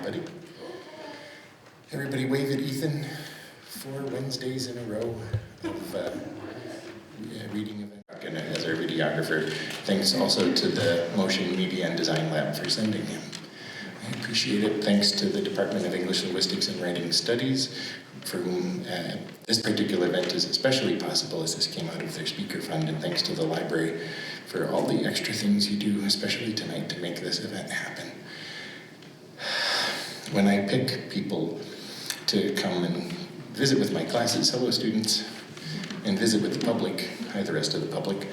everybody. Everybody wave at Ethan. 4 Wednesdays in a row of reading event. And as our videographer, thanks also to the Motion Media and Design Lab for sending him. I appreciate it. Thanks to the Department of English Linguistics and Writing Studies, for whom this particular event is especially possible as this came out of their speaker fund, and thanks to the library for all the extra things you do, especially tonight, to make this event happen. When I pick people to come and visit with my classes, hello students, and visit with the public, hi the rest of the public,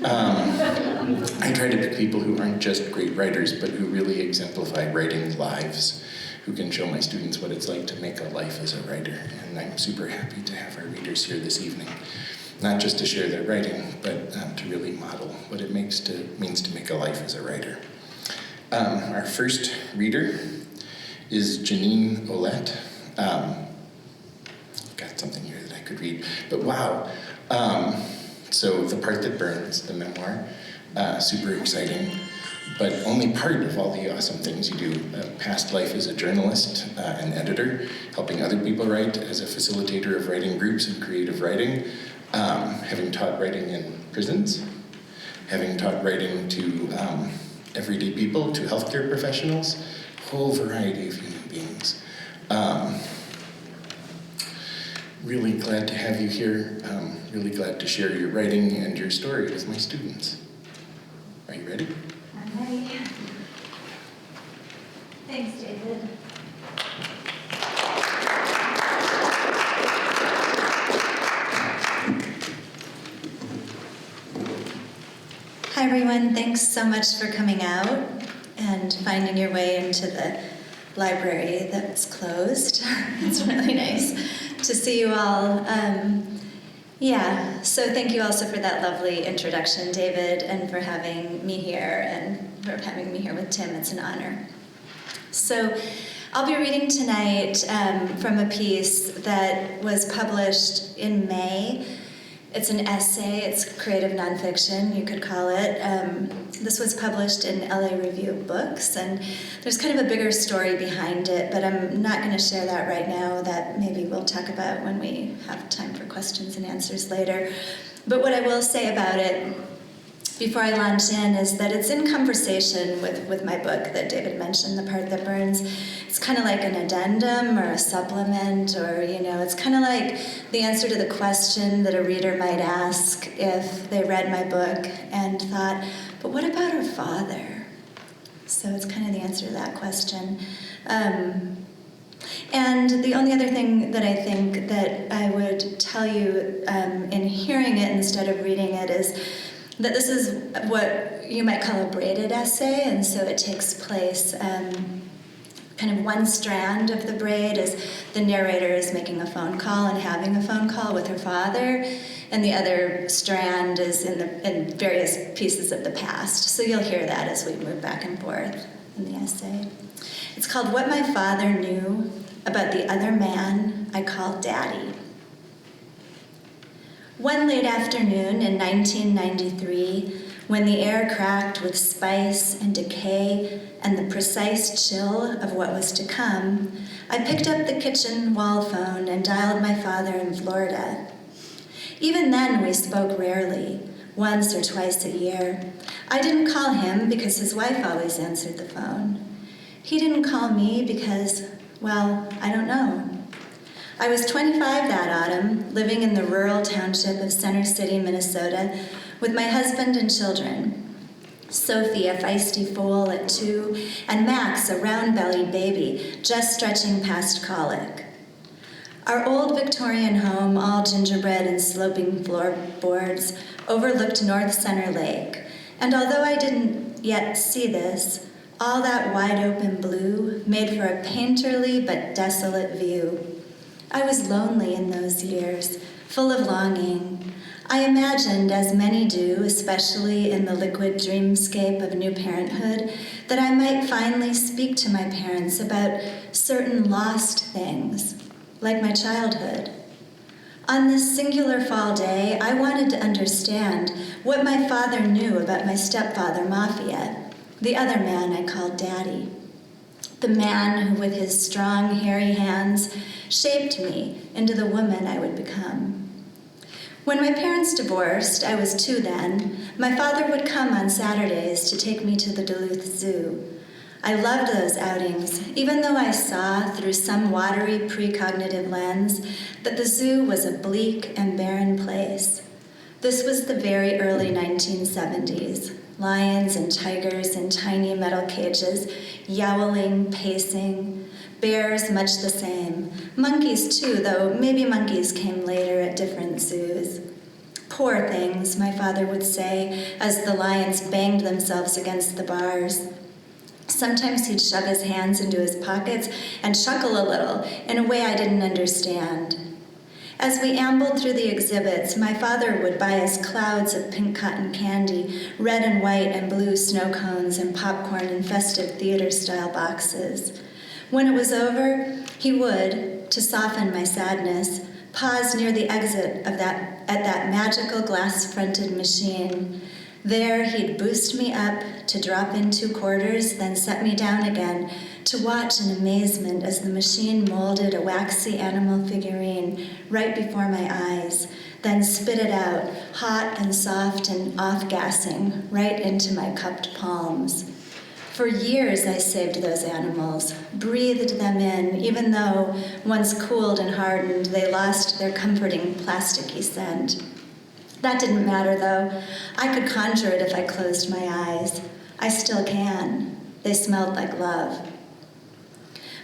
I try to pick people who aren't just great writers, but who really exemplify writing lives, who can show my students what it's like to make a life as a writer. And I'm super happy to have our readers here this evening, not just to share their writing, but to really model what it means to make a life as a writer. Our first reader is Jeannine Ouellette. Got something here that I could read, but wow. So The Part That Burns, the memoir, super exciting, but only part of all the awesome things you do. Past life as a journalist, an editor, helping other people write, as a facilitator of writing groups and creative writing, having taught writing in prisons, having taught writing to everyday people, to healthcare professionals, a whole variety of human beings. Really glad to have you here. Really glad to share your writing and your story with my students. Are you ready? I'm ready. Thanks, David. Hi, everyone. Thanks so much for coming out and finding your way into the library that's closed. It's really nice to see you all. So thank you also for that lovely introduction, David, and for having me here, and for having me here with Tim. It's an honor. So I'll be reading tonight from a piece that was published in May. It's an essay, it's creative nonfiction, you could call it. This was published in LA Review of Books, and there's kind of a bigger story behind it, but I'm not going to share that right now. That maybe we'll talk about when we have time for questions and answers later. But what I will say about it before I launch in is that it's in conversation with my book that David mentioned, The Part That Burns. It's kind of like an addendum or a supplement, or, it's kind of like the answer to the question that a reader might ask if they read my book and thought, but what about her father? So it's kind of the answer to that question. And the only other thing that I think that I would tell you in hearing it instead of reading it is that this is what you might call a braided essay, and so it takes place kind of one strand of the braid is the narrator is making a phone call and having a phone call with her father, and the other strand is in various pieces of the past. So you'll hear that as we move back and forth in the essay. It's called What My Father Knew About the Other Man I Called Daddy. One late afternoon in 1993, when the air cracked with spice and decay and the precise chill of what was to come, I picked up the kitchen wall phone and dialed my father in Florida. Even then, we spoke rarely, once or twice a year. I didn't call him because his wife always answered the phone. He didn't call me because, well, I don't know. I was 25 that autumn, living in the rural township of Center City, Minnesota, with my husband and children. Sophie, a feisty foal at 2, and Max, a round-bellied baby, just stretching past colic. Our old Victorian home, all gingerbread and sloping floorboards, overlooked North Center Lake, and although I didn't yet see this, all that wide-open blue made for a painterly but desolate view. I was lonely in those years, full of longing. I imagined, as many do, especially in the liquid dreamscape of new parenthood, that I might finally speak to my parents about certain lost things, like my childhood. On this singular fall day, I wanted to understand what my father knew about my stepfather, Mafia, the other man I called Daddy. the man who with his strong, hairy hands shaped me into the woman I would become. When my parents divorced, I was 2 then, my father would come on Saturdays to take me to the Duluth Zoo. I loved those outings, even though I saw through some watery precognitive lens that the zoo was a bleak and barren place. This was the very early 1970s. Lions and tigers in tiny metal cages, yowling, pacing. Bears much the same. Monkeys too, though maybe monkeys came later at different zoos. Poor things, my father would say, as the lions banged themselves against the bars. Sometimes he'd shove his hands into his pockets and chuckle a little in a way I didn't understand. As we ambled through the exhibits, my father would buy us clouds of pink cotton candy, red and white and blue snow cones, and popcorn in festive theater-style boxes. When it was over, he would, to soften my sadness, pause near the exit at that magical glass-fronted machine. There, he'd boost me up to drop in 2 quarters, then set me down again to watch in amazement as the machine molded a waxy animal figurine right before my eyes, then spit it out, hot and soft and off-gassing, right into my cupped palms. For years, I saved those animals, breathed them in, even though, once cooled and hardened, they lost their comforting plasticky scent. That didn't matter, though. I could conjure it if I closed my eyes. I still can. They smelled like love.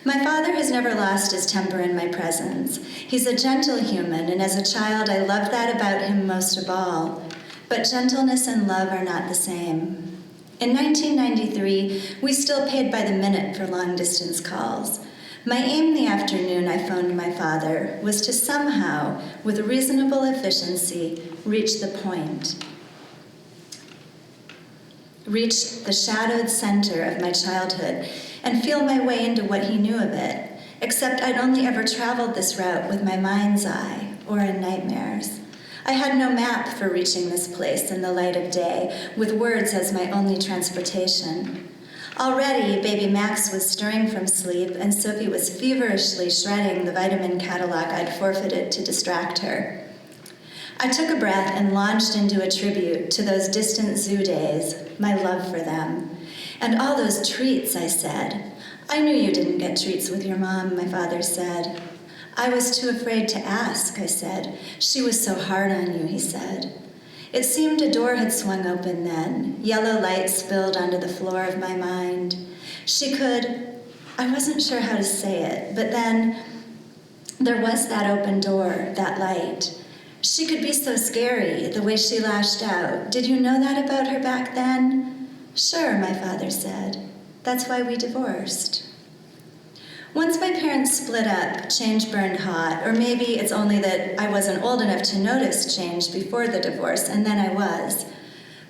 My father has never lost his temper in my presence. He's a gentle human, and as a child, I loved that about him most of all. But gentleness and love are not the same. In 1993, we still paid by the minute for long-distance calls. My aim the afternoon I phoned my father was to somehow, with reasonable efficiency, reach the point. Reach the shadowed center of my childhood and feel my way into what he knew of it, except I'd only ever traveled this route with my mind's eye or in nightmares. I had no map for reaching this place in the light of day, with words as my only transportation. Already, baby Max was stirring from sleep, and Sophie was feverishly shredding the vitamin catalog I'd forfeited to distract her. I took a breath and launched into a tribute to those distant zoo days, my love for them. And all those treats, I said. I knew you didn't get treats with your mom, my father said. I was too afraid to ask, I said. She was so hard on you, he said. It seemed a door had swung open then. Yellow light spilled onto the floor of my mind. I wasn't sure how to say it, but then there was that open door, that light. She could be so scary, the way she lashed out. Did you know that about her back then? Sure, my father said. That's why we divorced. Once my parents split up, change burned hot, or maybe it's only that I wasn't old enough to notice change before the divorce, and then I was.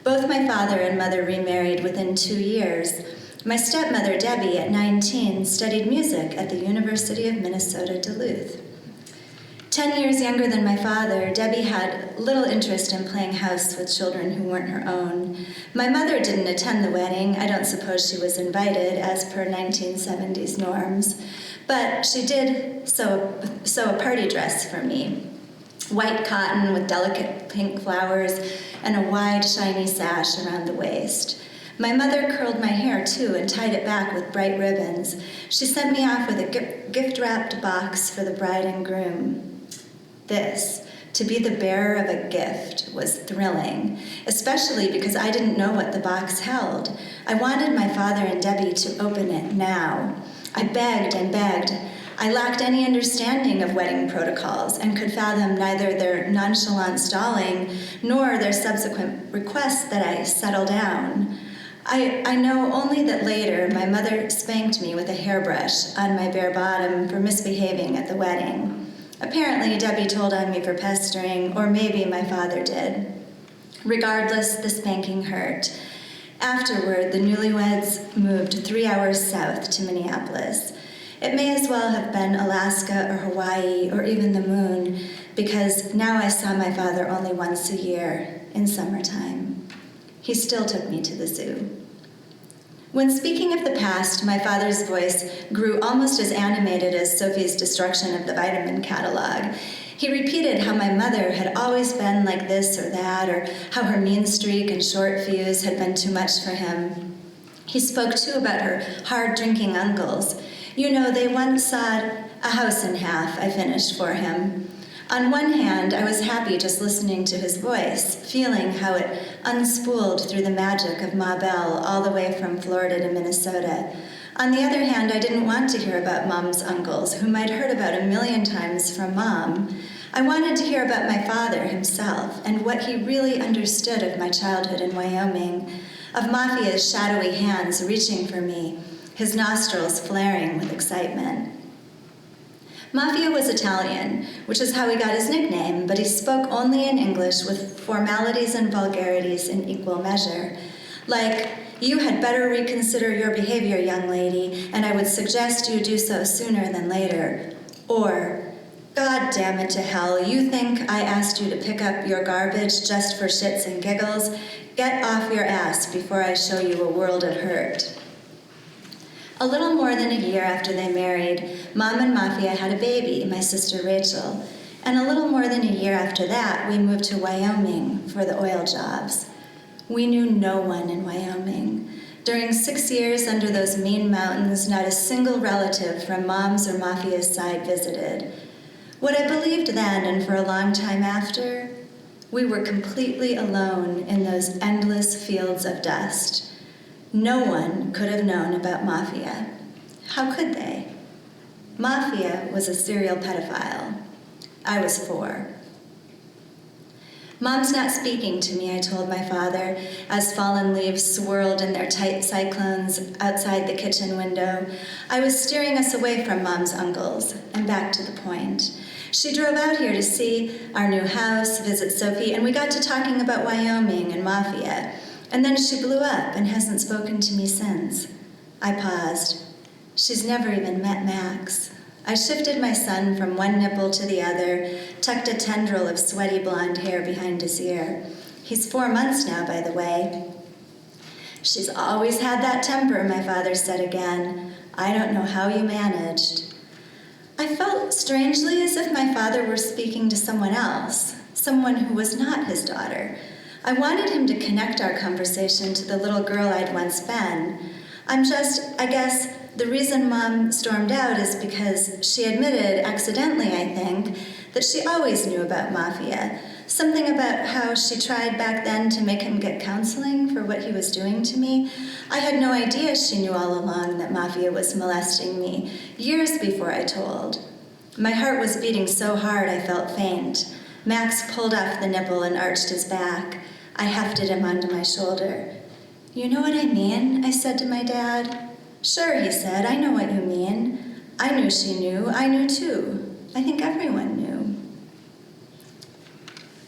Both my father and mother remarried within 2 years. My stepmother, Debbie, at 19, studied music at the University of Minnesota Duluth. 10 years younger than my father, Debbie had little interest in playing house with children who weren't her own. My mother didn't attend the wedding. I don't suppose she was invited, as per 1970s norms. But she did sew a party dress for me. White cotton with delicate pink flowers and a wide, shiny sash around the waist. My mother curled my hair, too, and tied it back with bright ribbons. She sent me off with a gift-wrapped box for the bride and groom. This, to be the bearer of a gift, was thrilling, especially because I didn't know what the box held. I wanted my father and Debbie to open it now. I begged and begged. I lacked any understanding of wedding protocols and could fathom neither their nonchalant stalling nor their subsequent requests that I settle down. I know only that later my mother spanked me with a hairbrush on my bare bottom for misbehaving at the wedding. Apparently, Debbie told on me for pestering, or maybe my father did. Regardless, the spanking hurt. Afterward, the newlyweds moved 3 hours south to Minneapolis. It may as well have been Alaska or Hawaii or even the moon, because now I saw my father only once a year, in summertime. He still took me to the zoo. When speaking of the past, my father's voice grew almost as animated as Sophie's destruction of the vitamin catalog. He repeated how my mother had always been like this or that, or how her mean streak and short fuse had been too much for him. He spoke, too, about her hard-drinking uncles. You know, they once sawed a house in half, I finished for him. On one hand, I was happy just listening to his voice, feeling how it unspooled through the magic of Ma Bell all the way from Florida to Minnesota. On the other hand, I didn't want to hear about Mom's uncles, whom I'd heard about 1,000,000 times from Mom. I wanted to hear about my father himself and what he really understood of my childhood in Wyoming, of Mafia's shadowy hands reaching for me, his nostrils flaring with excitement. Mafia was Italian, which is how he got his nickname, but he spoke only in English with formalities and vulgarities in equal measure. Like, you had better reconsider your behavior, young lady, and I would suggest you do so sooner than later. Or, God damn it to hell, you think I asked you to pick up your garbage just for shits and giggles? Get off your ass before I show you a world of hurt. A little more than a year after they married, Mom and Mafia had a baby, my sister Rachel. And a little more than a year after that, we moved to Wyoming for the oil jobs. We knew no one in Wyoming. During 6 years under those mean mountains, not a single relative from Mom's or Mafia's side visited. What I believed then and for a long time after, we were completely alone in those endless fields of dust. No one could have known about Mafia. How could they? Mafia was a serial pedophile. I was 4. Mom's not speaking to me, I told my father, as fallen leaves swirled in their tight cyclones outside the kitchen window. I was steering us away from Mom's uncles and back to the point. She drove out here to see our new house, visit Sophie, and we got to talking about Wyoming and Mafia. And then she blew up and hasn't spoken to me since. I paused. She's never even met Max. I shifted my son from one nipple to the other, tucked a tendril of sweaty blonde hair behind his ear. He's 4 months now, by the way. She's always had that temper, my father said again. I don't know how you managed. I felt strangely as if my father were speaking to someone else, someone who was not his daughter. I wanted him to connect our conversation to the little girl I'd once been. I guess, the reason Mom stormed out is because she admitted, accidentally I think, that she always knew about Mafia. Something about how she tried back then to make him get counseling for what he was doing to me. I had no idea she knew all along that Mafia was molesting me, years before I told. My heart was beating so hard I felt faint. Max pulled off the nipple and arched his back. I hefted him onto my shoulder. You know what I mean? I said to my dad. Sure, he said, I know what you mean. I knew she knew. I knew too. I think everyone knew.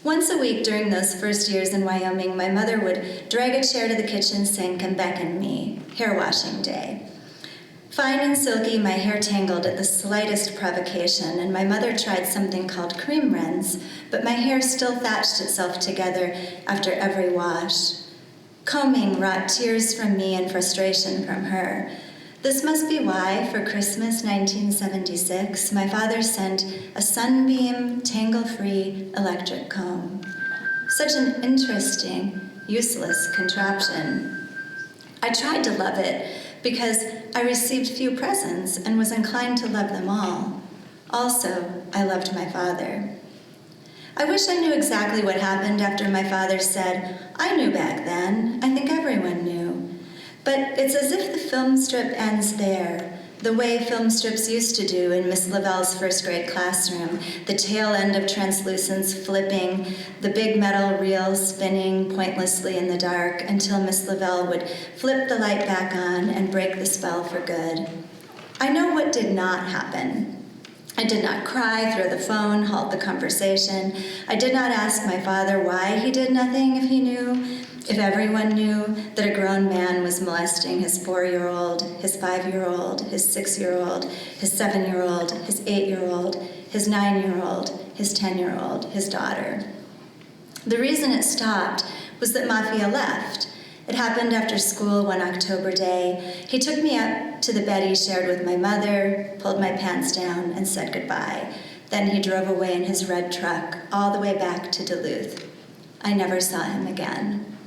Once a week during those first years in Wyoming, my mother would drag a chair to the kitchen sink and beckon me, hair washing day. Fine and silky, my hair tangled at the slightest provocation, and my mother tried something called cream rinse, but my hair still thatched itself together after every wash. Combing brought tears from me and frustration from her. This must be why, for Christmas 1976, my father sent a Sunbeam, tangle-free electric comb. Such an interesting, useless contraption. I tried to love it because I received few presents and was inclined to love them all. Also, I loved my father. I wish I knew exactly what happened after my father said, I knew back then. I think everyone knew. But it's as if the film strip ends there, the way film strips used to do in Miss Lavelle's first grade classroom, the tail end of translucence flipping, the big metal reel spinning pointlessly in the dark until Miss Lavelle would flip the light back on and break the spell for good. I know what did not happen. I did not cry, throw the phone, halt the conversation. I did not ask my father why he did nothing if he knew, if everyone knew that a grown man was molesting his 4-year-old, his 5-year-old, his 6-year-old, his 7-year-old, his 8-year-old, his 9-year-old, his 10-year-old, his daughter. The reason it stopped was that Mafia left, It happened after school one October day. He took me up to the bed he shared with my mother, pulled my pants down, and said goodbye. Then he drove away in his red truck all the way back to Duluth. I never saw him again.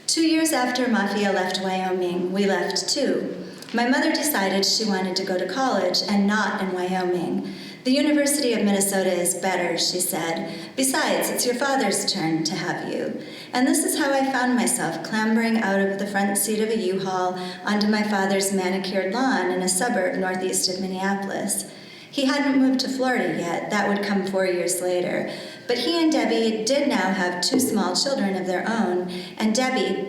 2 years after Mafia left Wyoming, we left too. My mother decided she wanted to go to college and not in Wyoming. The University of Minnesota is better, she said. Besides, it's your father's turn to have you. And this is how I found myself clambering out of the front seat of a U-Haul onto my father's manicured lawn in a suburb northeast of Minneapolis. He hadn't moved to Florida yet. That would come 4 years later. But he and Debbie did now have 2 small children of their own, and Debbie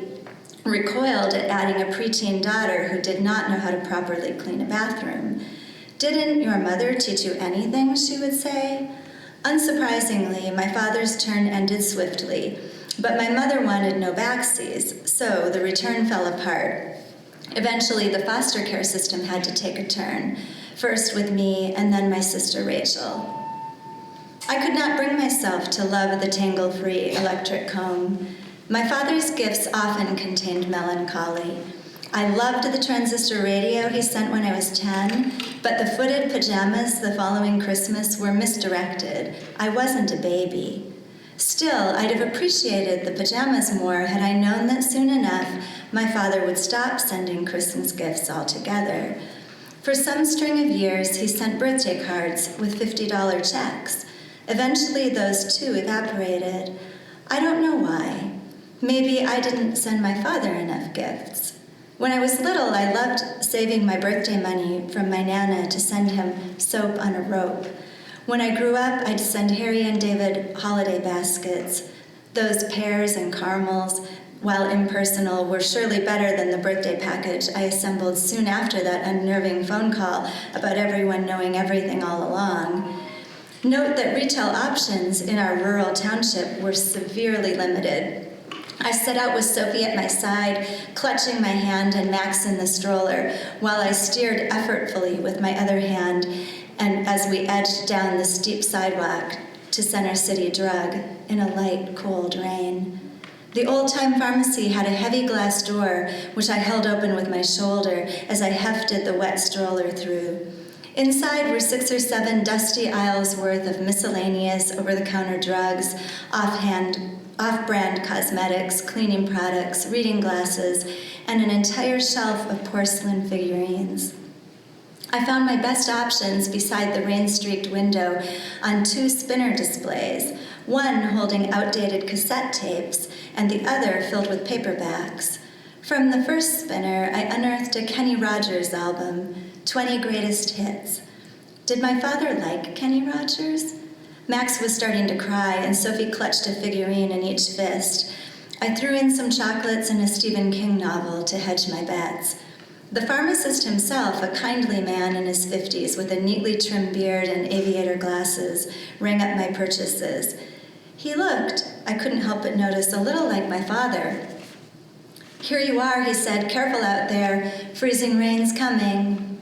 recoiled at adding a preteen daughter who did not know how to properly clean a bathroom. "Didn't your mother teach you anything?" she would say. Unsurprisingly, my father's turn ended swiftly, but my mother wanted no backseas, so the return fell apart. Eventually, the foster care system had to take a turn, first with me and then my sister Rachel. I could not bring myself to love the tangle-free electric comb. My father's gifts often contained melancholy. I loved the transistor radio he sent when I was 10, but the footed pajamas the following Christmas were misdirected. I wasn't a baby. Still, I'd have appreciated the pajamas more had I known that soon enough my father would stop sending Christmas gifts altogether. For some string of years, he sent birthday cards with $50 checks. Eventually, those too evaporated. I don't know why. Maybe I didn't send my father enough gifts. When I was little, I loved saving my birthday money from my Nana to send him soap on a rope. When I grew up, I'd send Harry and David holiday baskets. Those pears and caramels, while impersonal, were surely better than the birthday package I assembled soon after that unnerving phone call about everyone knowing everything all along. Note that retail options in our rural township were severely limited. I set out with Sophie at my side, clutching my hand and Max in the stroller, while I steered effortfully with my other hand, and as we edged down the steep sidewalk to Center City Drug in a light, cold rain. The old-time pharmacy had a heavy glass door, which I held open with my shoulder as I hefted the wet stroller through. Inside were 6 or 7 dusty aisles worth of miscellaneous over-the-counter drugs, off-brand cosmetics, cleaning products, reading glasses, and an entire shelf of porcelain figurines. I found my best options beside the rain-streaked window on 2 spinner displays, one holding outdated cassette tapes and the other filled with paperbacks. From the first spinner, I unearthed a Kenny Rogers album, 20 Greatest Hits. Did my father like Kenny Rogers? Max was starting to cry, and Sophie clutched a figurine in each fist. I threw in some chocolates and a Stephen King novel to hedge my bets. The pharmacist himself, a kindly man in his 50s with a neatly trimmed beard and aviator glasses, rang up my purchases. He looked, I couldn't help but notice, a little like my father. "Here you are," he said. "Careful out there. Freezing rain's coming."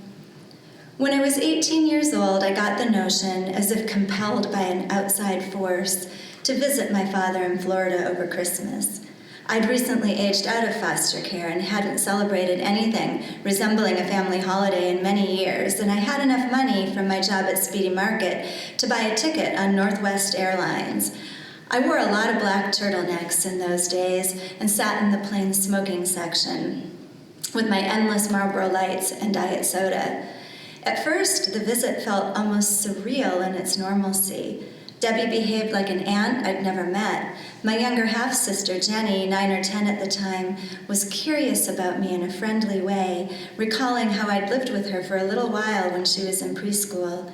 When I was 18 years old, I got the notion, as if compelled by an outside force, to visit my father in Florida over Christmas. I'd recently aged out of foster care and hadn't celebrated anything resembling a family holiday in many years, and I had enough money from my job at Speedy Market to buy a ticket on Northwest Airlines. I wore a lot of black turtlenecks in those days and sat in the plain smoking section with my endless Marlboro Lights and diet soda. At first, the visit felt almost surreal in its normalcy. Debbie behaved like an aunt I'd never met. My younger half-sister, Jenny, 9 or 10 at the time, was curious about me in a friendly way, recalling how I'd lived with her for a little while when she was in preschool.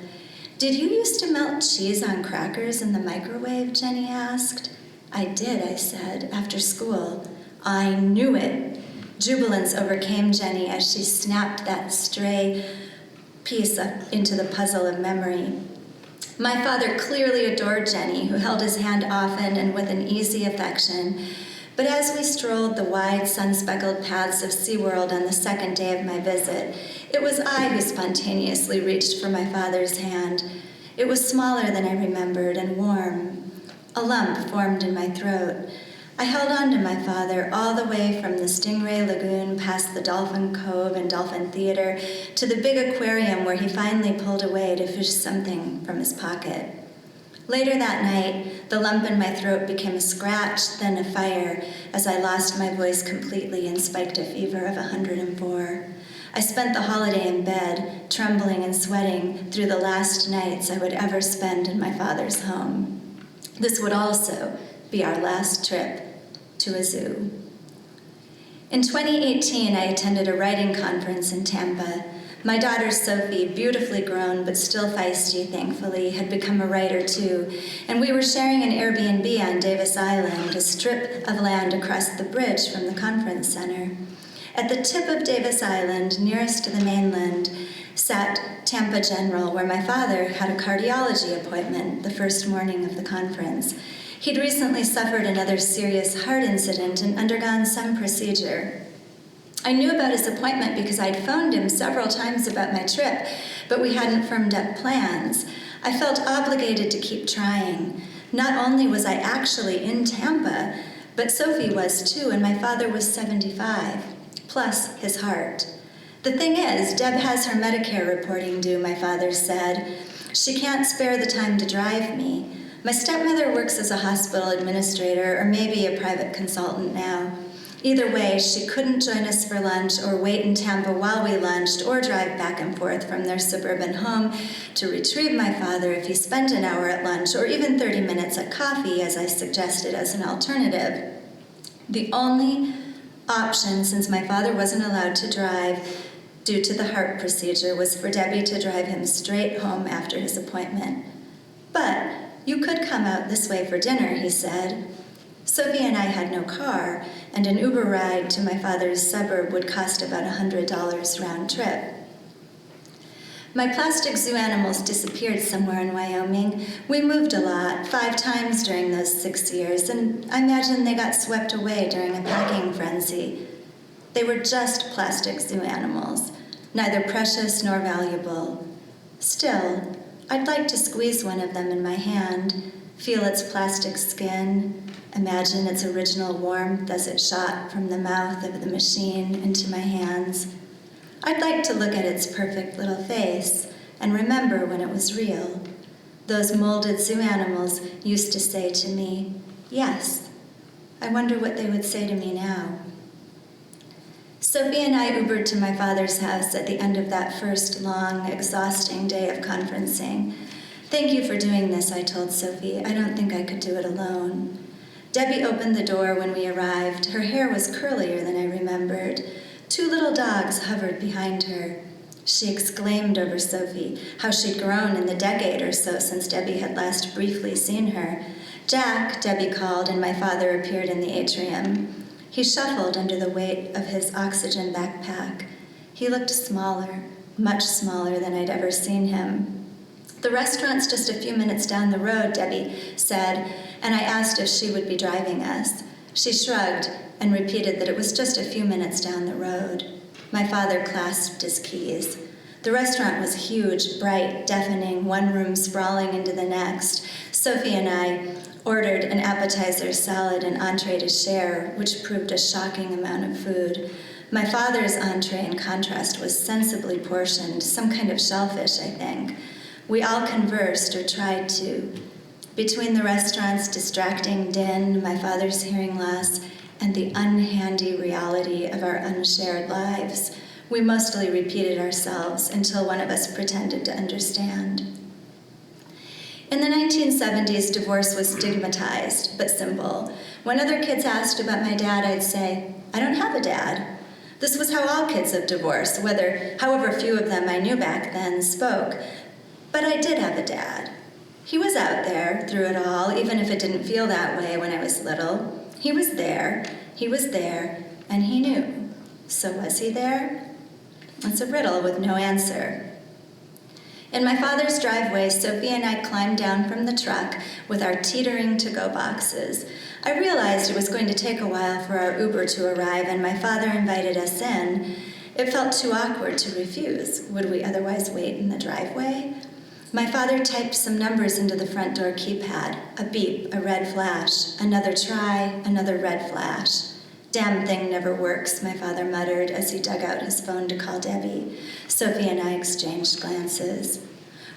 "Did you used to melt cheese on crackers in the microwave?" Jenny asked. "I did," I said, "after school." "I knew it." Jubilance overcame Jenny as she snapped that stray piece up into the puzzle of memory. My father clearly adored Jenny, who held his hand often and with an easy affection. But as we strolled the wide, sun-speckled paths of SeaWorld on the second day of my visit, it was I who spontaneously reached for my father's hand. It was smaller than I remembered and warm. A lump formed in my throat. I held on to my father all the way from the Stingray Lagoon past the Dolphin Cove and Dolphin Theater to the big aquarium where he finally pulled away to fish something from his pocket. Later that night, the lump in my throat became a scratch, then a fire, as I lost my voice completely and spiked a fever of 104. I spent the holiday in bed, trembling and sweating through the last nights I would ever spend in my father's home. This would also be our last trip to a zoo. In 2018, I attended a writing conference in Tampa. My daughter Sophie, beautifully grown but still feisty, thankfully, had become a writer too, and we were sharing an Airbnb on Davis Island, a strip of land across the bridge from the conference center. At the tip of Davis Island, nearest to the mainland, sat Tampa General, where my father had a cardiology appointment the first morning of the conference. He'd recently suffered another serious heart incident and undergone some procedure. I knew about his appointment because I'd phoned him several times about my trip, but we hadn't firmed up plans. I felt obligated to keep trying. Not only was I actually in Tampa, but Sophie was too, and my father was 75, plus his heart. The thing is, Deb has her Medicare reporting due, my father said. She can't spare the time to drive me. My stepmother works as a hospital administrator or maybe a private consultant now. Either way, she couldn't join us for lunch or wait in Tampa while we lunched or drive back and forth from their suburban home to retrieve my father if he spent an hour at lunch or even 30 minutes at coffee, as I suggested as an alternative. The only option, since my father wasn't allowed to drive due to the heart procedure, was for Debbie to drive him straight home after his appointment. But you could come out this way for dinner, he said. Sophie and I had no car, and an Uber ride to my father's suburb would cost about $100 round trip. My plastic zoo animals disappeared somewhere in Wyoming. We moved a lot, 5 times during those 6 years, and I imagine they got swept away during a packing frenzy. They were just plastic zoo animals, neither precious nor valuable. Still, I'd like to squeeze one of them in my hand, feel its plastic skin, imagine its original warmth as it shot from the mouth of the machine into my hands. I'd like to look at its perfect little face and remember when it was real. Those molded zoo animals used to say to me, yes. I wonder what they would say to me now. Sophie and I Ubered to my father's house at the end of that first long, exhausting day of conferencing. Thank you for doing this, I told Sophie. I don't think I could do it alone. Debbie opened the door when we arrived. Her hair was curlier than I remembered. 2 little dogs hovered behind her. She exclaimed over Sophie, how she'd grown in the decade or so since Debbie had last briefly seen her. Jack, Debbie called, and my father appeared in the atrium. He shuffled under the weight of his oxygen backpack. He looked smaller, much smaller than I'd ever seen him. The restaurant's just a few minutes down the road, Debbie said, and I asked if she would be driving us. She shrugged and repeated that it was just a few minutes down the road. My father clasped his keys. The restaurant was huge, bright, deafening, one room sprawling into the next. Sophie and I ordered an appetizer, salad, and entree to share, which proved a shocking amount of food. My father's entree, in contrast, was sensibly portioned, some kind of shellfish, I think. We all conversed, or tried to. Between the restaurant's distracting din, my father's hearing loss, and the unhandy reality of our unshared lives, we mostly repeated ourselves until one of us pretended to understand. In the 1970s, divorce was stigmatized, but simple. When other kids asked about my dad, I'd say, I don't have a dad. This was how all kids of divorce, however few of them I knew back then, spoke. But I did have a dad. He was out there through it all, even if it didn't feel that way when I was little. He was there, and he knew. So was he there? It's a riddle with no answer. In my father's driveway, Sophie and I climbed down from the truck with our teetering to-go boxes. I realized it was going to take a while for our Uber to arrive, and my father invited us in. It felt too awkward to refuse. Would we otherwise wait in the driveway? My father typed some numbers into the front door keypad. A beep, a red flash. Another try, another red flash. "Damn thing never works," my father muttered as he dug out his phone to call Debbie. Sophie and I exchanged glances.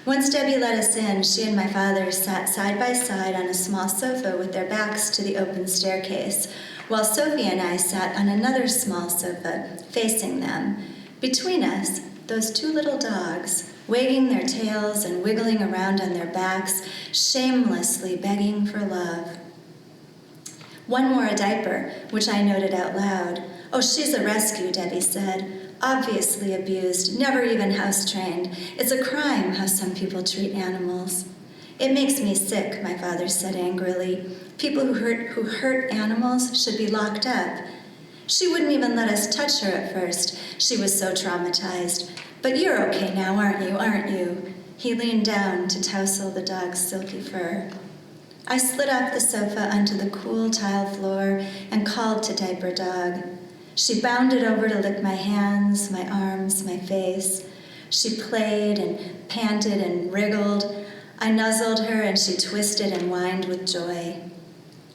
Once Debbie let us in, she and my father sat side by side on a small sofa with their backs to the open staircase, while Sophie and I sat on another small sofa, facing them. Between us, those two little dogs, wagging their tails and wiggling around on their backs, shamelessly begging for love. One wore a diaper, which I noted out loud. "Oh, she's a rescue," Debbie said. "Obviously abused, never even house-trained. It's a crime how some people treat animals." "It makes me sick," my father said angrily. "People who hurt animals should be locked up." "She wouldn't even let us touch her at first. She was so traumatized. But you're okay now, aren't you? He leaned down to tousle the dog's silky fur. I slid off the sofa onto the cool tile floor and called to Diaper Dog. She bounded over to lick my hands, my arms, my face. She played and panted and wriggled. I nuzzled her and she twisted and whined with joy.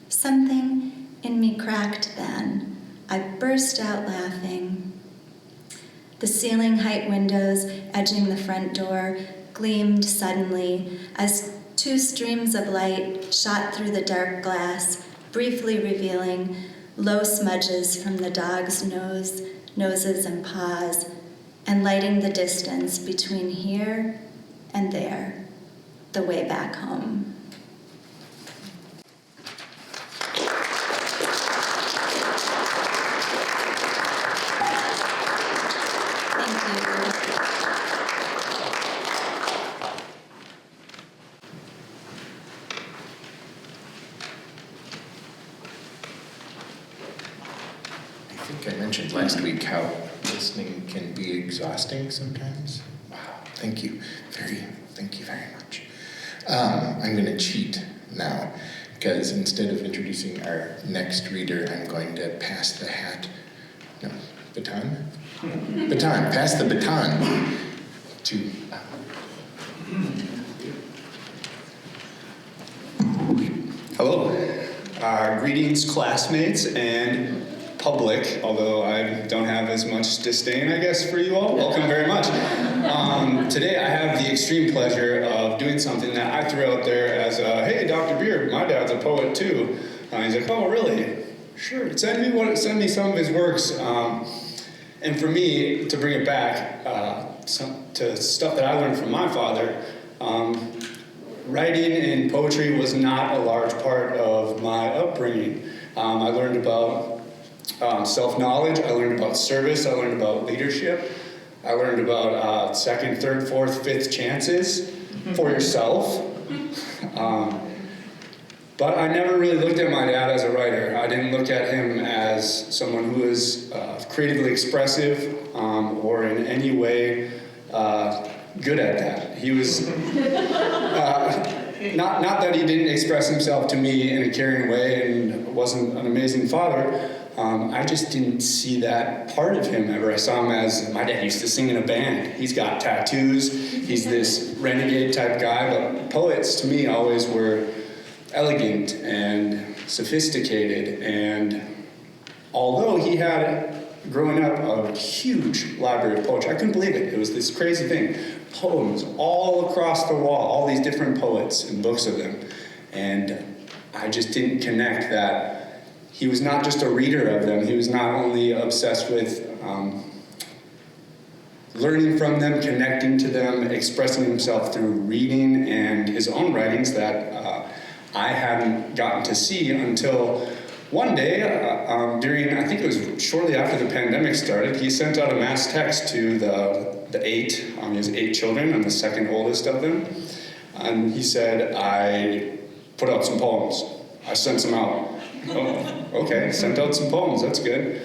Something in me cracked then. I burst out laughing. The ceiling height windows edging the front door gleamed suddenly as two streams of light shot through the dark glass, briefly revealing low smudges from the dog's noses and paws, and lighting the distance between here and there, the way back home. I mentioned last week how listening can be exhausting sometimes. Wow, thank you very much. I'm going to cheat now, because instead of introducing our next reader, I'm going to pass the baton to... Hello. Greetings, classmates and public, although I don't have as much disdain, I guess, for you all. Welcome very much. Today I have the extreme pleasure of doing something that I threw out there as a, hey, Dr. Beard, my dad's a poet too. He's like, oh, really? Sure, send me some of his works. And for me, to bring it back to stuff that I learned from my father, writing and poetry was not a large part of my upbringing. I learned about self-knowledge, I learned about service, I learned about leadership, I learned about second, third, fourth, fifth chances for yourself. But I never really looked at my dad as a writer. I didn't look at him as someone who was creatively expressive or in any way good at that. He was, not that he didn't express himself to me in a caring way and wasn't an amazing father, I just didn't see that part of him ever. I saw him as, my dad used to sing in a band. He's got tattoos, he's this renegade type guy, but poets to me always were elegant and sophisticated, and although he had, growing up, a huge library of poetry, I couldn't believe it. It was this crazy thing. Poems all across the wall, all these different poets and books of them. And I just didn't connect that he was not just a reader of them, he was not only obsessed with learning from them, connecting to them, expressing himself through reading and his own writings that I hadn't gotten to see until one day, during, I think it was shortly after the pandemic started, he sent out a mass text to the 8, he has 8 children, I'm the second oldest of them, and he said, I put out some poems. I sent some out. Oh, okay, sent out some poems, that's good.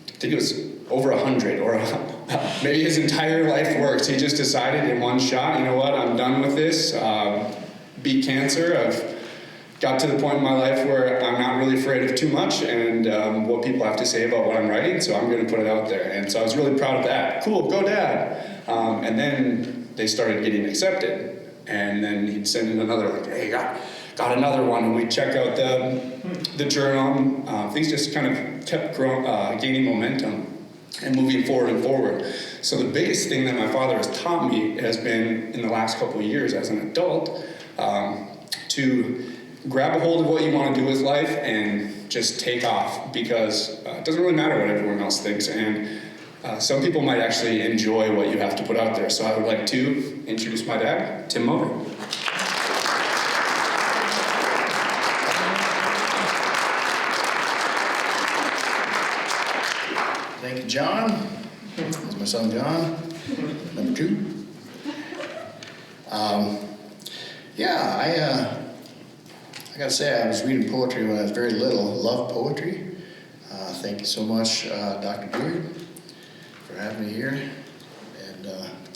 I think it was over 100, or maybe his entire life works. He just decided in one shot, you know what, I'm done with this, beat cancer, I've got to the point in my life where I'm not really afraid of too much and what people have to say about what I'm writing, so I'm going to put it out there. And so I was really proud of that. Cool, go Dad. And then they started getting accepted. And then he'd send in another, like, hey, got another one. And we'd check out the journal. Things just kind of kept gaining momentum and moving forward and forward. So the biggest thing that my father has taught me has been, in the last couple of years as an adult, to grab a hold of what you want to do with life and just take off, because it doesn't really matter what everyone else thinks. And some people might actually enjoy what you have to put out there. So I would like to introduce my dad, Tim Moder. Thank you, John. That's my son, John, number 2. I gotta say, I was reading poetry when I was very little. Love poetry. Thank you so much, Dr. Beard, for having me here, and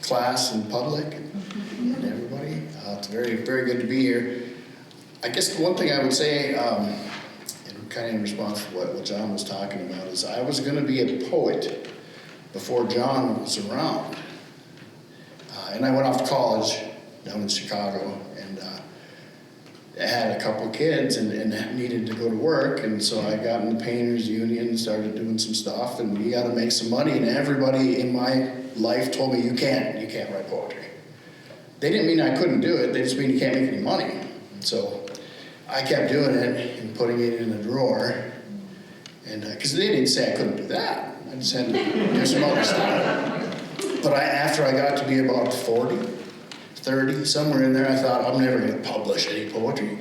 class and public, and everybody. It's very, very good to be here. I guess the one thing I would say, kind of in response to what John was talking about, is I was going to be a poet before John was around. And I went off to college down in Chicago, and I had a couple kids and needed to go to work, and so I got in the painters union and started doing some stuff, and you got to make some money, and everybody in my life told me, you can't write poetry. They didn't mean I couldn't do it, they just mean you can't make any money. And so I kept doing it and putting it in a drawer, and because they didn't say I couldn't do that. I just had to do some other stuff. But after I got to be about 40, 30, somewhere in there, I thought, I'm never going to publish any poetry.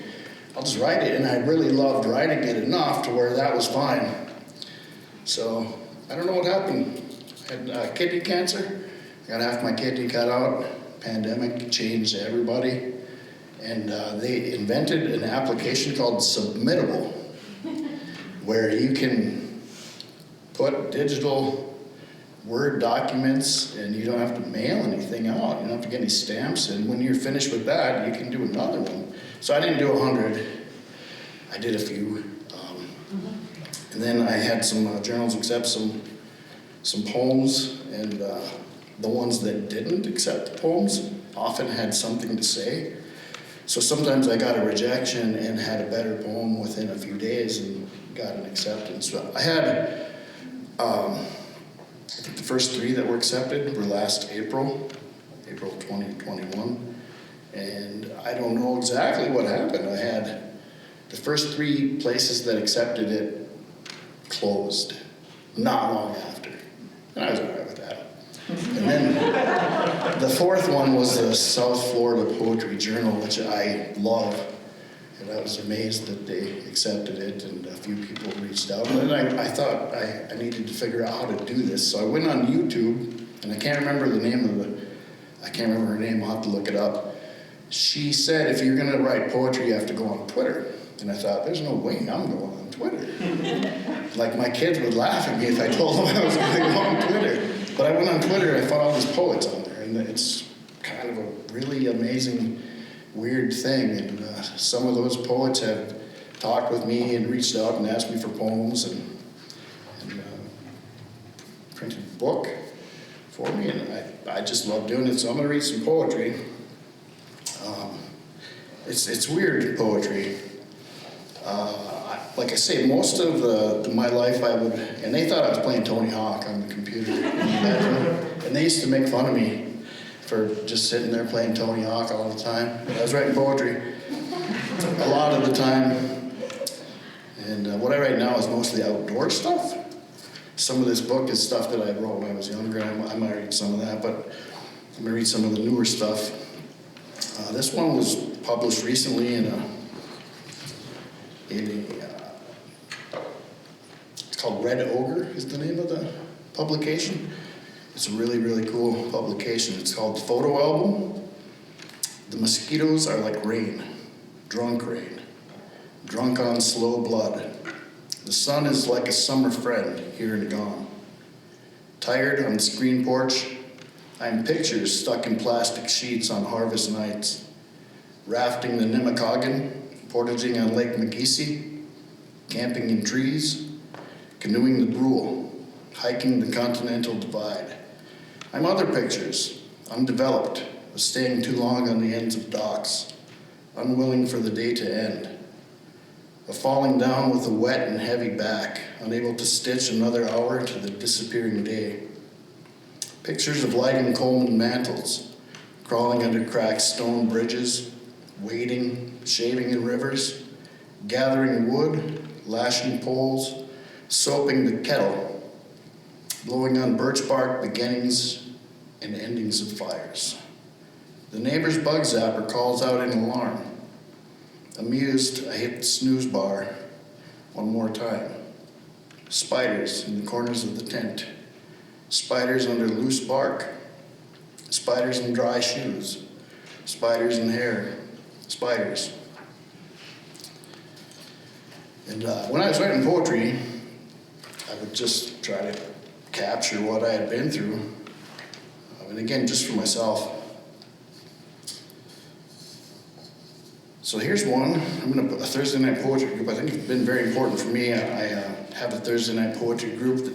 I'll just write it, and I really loved writing it enough to where that was fine. So I don't know what happened. I had kidney cancer. I got half my kidney cut out. Pandemic changed everybody. And they invented an application called Submittable, where you can put digital Word documents and you don't have to mail anything out. You don't have to get any stamps. And when you're finished with that, you can do another one. So I didn't do 100. I did a few. And then I had some journals accept some poems, and the ones that didn't accept the poems often had something to say. So sometimes I got a rejection and had a better poem within a few days and got an acceptance. So I had, I think the first 3 that were accepted were last April 2021. And I don't know exactly what happened. I had the first 3 places that accepted it closed not long after. And I was all right with that. And then the 4th one was the South Florida Poetry Journal, which I love. And I was amazed that they accepted it, and a few people reached out. And then I thought I needed to figure out how to do this. So I went on YouTube, and I can't remember the name of I can't remember her name, I'll have to look it up. She said, if you're gonna write poetry, you have to go on Twitter. And I thought, there's no way I'm going on Twitter. Like, my kids would laugh at me if I told them I was gonna go on Twitter. But I went on Twitter and I found all these poets on there, and it's kind of a really amazing, weird thing. And some of those poets have talked with me and reached out and asked me for poems, and printed a book for me, and I just love doing it. So I'm gonna read some poetry. It's weird poetry. Like I say, most of my life and they thought I was playing Tony Hawk on the computer in the bedroom, and they used to make fun of me for just sitting there playing Tony Hawk all the time. But I was writing poetry a lot of the time, and what I write now is mostly outdoor stuff. Some of this book is stuff that I wrote when I was younger. I might read some of that, but I'm gonna read some of the newer stuff. This one was published recently it's called Red Ogre is the name of the publication. It's a really, really cool publication. It's called Photo Album. The mosquitoes are like rain, drunk on slow blood. The sun is like a summer friend, here and gone. Tired on the screen porch, I'm pictures stuck in plastic sheets on harvest nights. Rafting the Nimicoggan, portaging on Lake McGeesee, camping in trees, canoeing the Brule, hiking the Continental Divide. I'm other pictures, undeveloped, of staying too long on the ends of docks, unwilling for the day to end, of falling down with a wet and heavy back, unable to stitch another hour to the disappearing day. Pictures of lighting Coleman mantles, crawling under cracked stone bridges, wading, shaving in rivers, gathering wood, lashing poles, soaping the kettle, blowing on birch bark beginnings and endings of fires. The neighbor's bug zapper calls out in alarm. Amused, I hit the snooze bar one more time. Spiders in the corners of the tent. Spiders under loose bark. Spiders in dry shoes. Spiders in hair. Spiders. And when I was writing poetry, I would just try to capture what I had been through. And again, just for myself. So here's one. I'm going to put a Thursday night poetry group. I think it's been very important for me. I have a Thursday night poetry group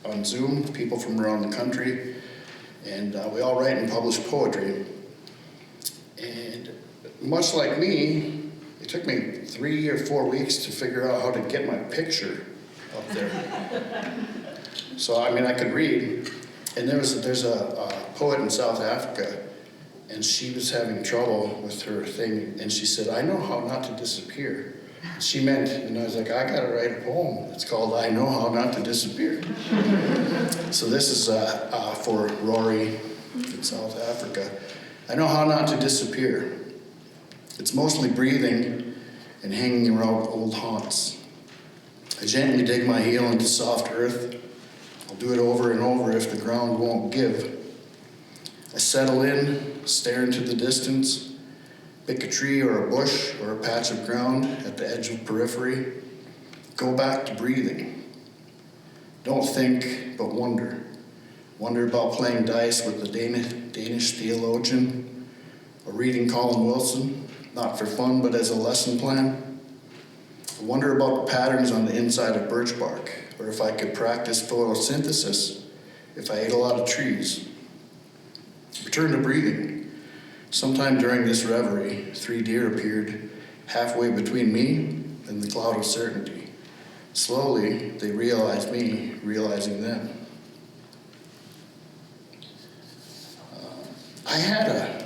on Zoom, people from around the country, and we all write and publish poetry. And much like me, it took me 3 or 4 weeks to figure out how to get my picture up there. So, I mean, I could read. And there's a poet in South Africa, and she was having trouble with her thing, and she said, I know how not to disappear. She meant, and I was like, I gotta write a poem. It's called I Know How Not to Disappear. So this is for Rory in South Africa. I know how not to disappear. It's mostly breathing and hanging around old haunts. I gently dig my heel into soft earth. I'll do it over and over if the ground won't give. I settle in, stare into the distance, pick a tree or a bush or a patch of ground at the edge of periphery, go back to breathing. Don't think, but wonder. Wonder about playing dice with the Danish theologian, or reading Colin Wilson, not for fun, but as a lesson plan. I wonder about the patterns on the inside of birch bark, or if I could practice photosynthesis if I ate a lot of trees. Return to breathing. Sometime during this reverie, 3 deer appeared halfway between me and the cloud of certainty. Slowly, they realized me, realizing them. I had a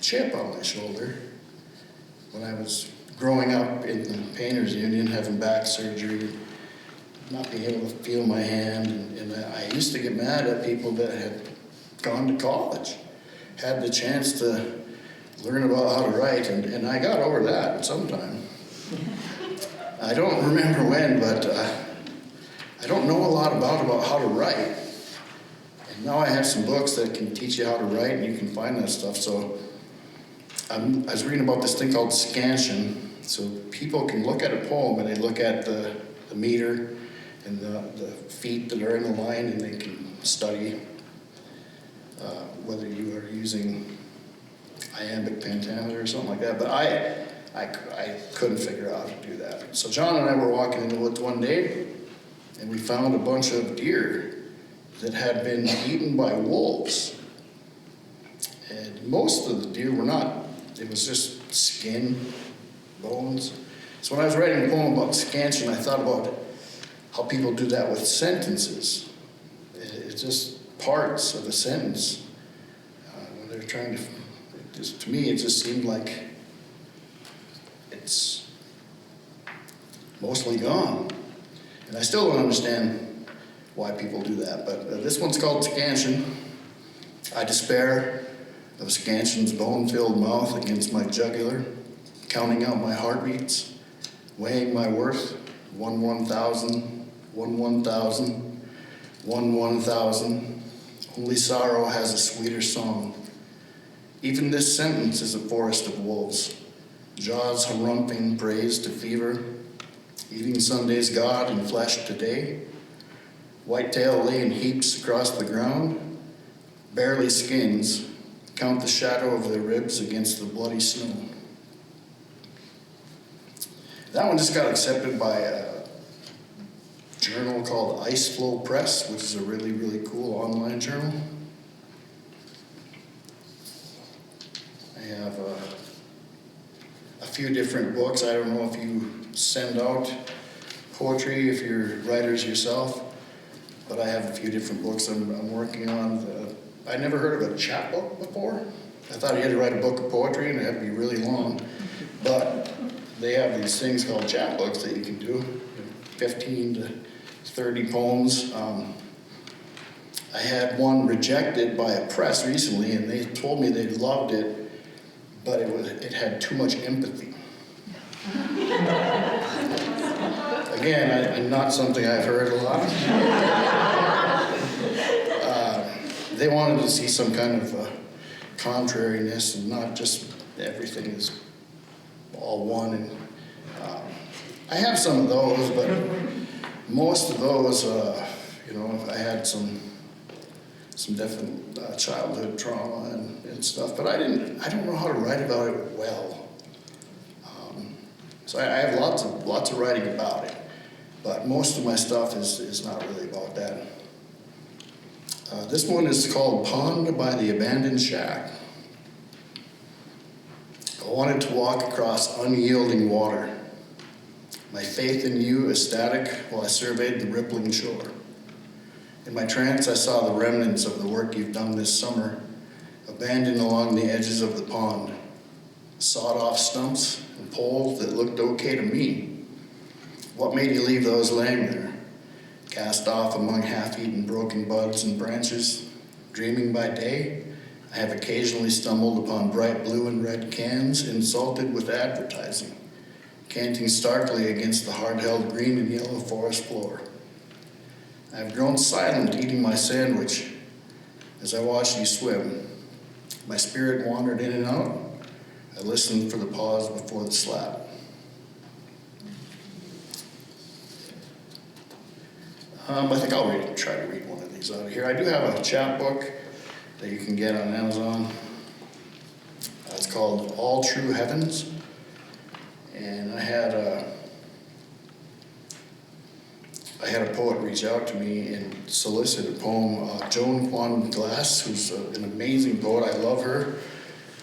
chip on my shoulder when I was growing up in the Painters Union, having back surgery, not being able to feel my hand, and I used to get mad at people that had gone to college, had the chance to learn about how to write, and I got over that sometime. I don't remember when, but I don't know a lot about how to write. And now I have some books that can teach you how to write, and you can find that stuff. So I was reading about this thing called scansion. So people can look at a poem, and they look at the meter and the feet that are in the line, and they can study whether you are using iambic pentameter or something like that. But I couldn't figure out how to do that. So John and I were walking in the woods one day, and we found a bunch of deer that had been eaten by wolves. And most of the deer were not. It was just skin, bones. So when I was writing a poem about scansion, I thought about how people do that with sentences. It's just parts of a sentence. When they're trying to me, it just seemed like it's mostly gone. And I still don't understand why people do that, but this one's called scansion. I despair of scansion's bone-filled mouth against my jugular, counting out my heartbeats, weighing my worth, 1,000, 1,000, 1,000. Only sorrow has a sweeter song. Even this sentence is a forest of wolves, jaws harumping praise to fever, eating Sunday's God in flesh today. Whitetail lay in heaps across the ground, barely skins, count the shadow of their ribs against the bloody snow. That one just got accepted by a journal called Ice Flow Press, which is a really, really cool online journal. have a few different books. I don't know if you send out poetry, if you're writers yourself, but I have a few different books I'm working on. I never heard of a chapbook before. I thought you had to write a book of poetry and it had to be really long, but they have these things called chapbooks that you can do, 15 to 30 poems. I had one rejected by a press recently, and they told me they loved it, but it had too much empathy. Again, not something I've heard a lot. They wanted to see some kind of contrariness and not just everything is all one. And I have some of those, but most of those, I had some definite childhood trauma and stuff, but I don't know how to write about it well. So I have lots of writing about it, but most of my stuff is not really about that. This one is called Pond by the Abandoned Shack. I wanted to walk across unyielding water, my faith in you ecstatic while I surveyed the rippling shore. In my trance, I saw the remnants of the work you've done this summer, abandoned along the edges of the pond, sawed-off stumps and poles that looked okay to me. What made you leave those laying there, cast off among half-eaten broken buds and branches? Dreaming by day, I have occasionally stumbled upon bright blue and red cans insulted with advertising, canting starkly against the hard-held green and yellow forest floor. I have grown silent eating my sandwich as I watched you swim. My spirit wandered in and out. I listened for the pause before the slap. I think I'll try to read one of these out of here. I do have a chapbook that you can get on Amazon. It's called All True Heavens. And I had a poet reach out to me and solicit a poem. Joan Kwan Glass, who's an amazing poet. I love her.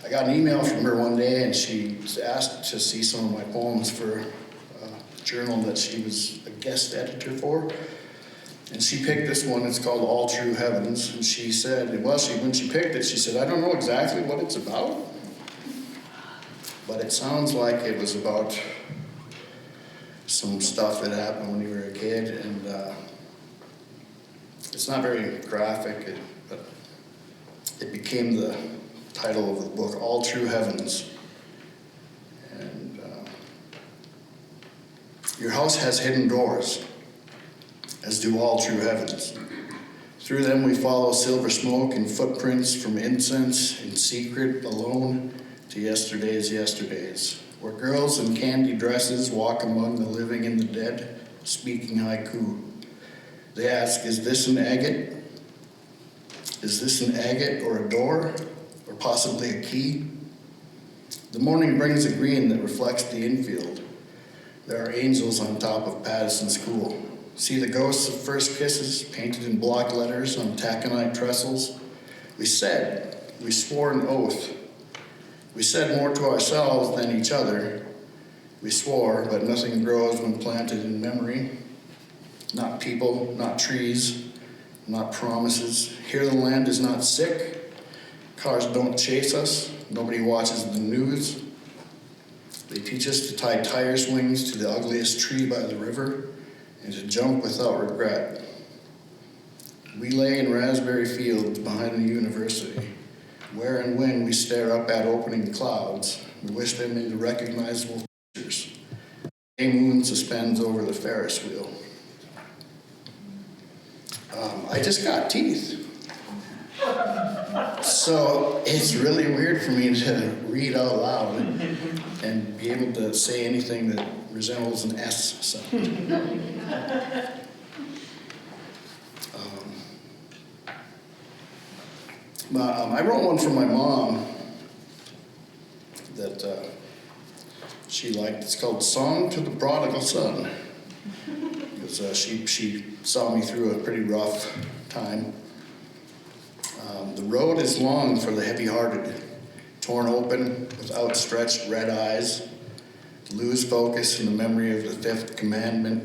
I got an email from her one day, and she asked to see some of my poems for a journal that she was a guest editor for. And she picked this one. It's called All True Heavens. And she said, when she picked it, she said, I don't know exactly what it's about, but it sounds like it was about some stuff that happened when you were a kid, and it's not very graphic, but it became the title of the book, All True Heavens. And your house has hidden doors, as do all true heavens. Through them we follow silver smoke and footprints from incense in secret, alone, to yesterdays, where girls in candy dresses walk among the living and the dead, speaking haiku. They ask, is this an agate? Is this an agate or a door, or possibly a key? The morning brings a green that reflects the infield. There are angels on top of Patterson School. See the ghosts of first kisses painted in block letters on taconite trestles. We swore an oath. We said more to ourselves than each other. We swore, but nothing grows when planted in memory. Not people, not trees, not promises. Here the land is not sick. Cars don't chase us. Nobody watches the news. They teach us to tie tire swings to the ugliest tree by the river and to jump without regret. We lay in raspberry fields behind the university, where and when we stare up at opening clouds, we wish them into recognizable features. A moon suspends over the Ferris wheel. I just got teeth. So it's really weird for me to read out loud and be able to say anything that resembles an S sound. I wrote one for my mom that she liked. It's called Song to the Prodigal Son, because she saw me through a pretty rough time. The road is long for the heavy-hearted, torn open with outstretched red eyes, lose focus in the memory of the fifth commandment,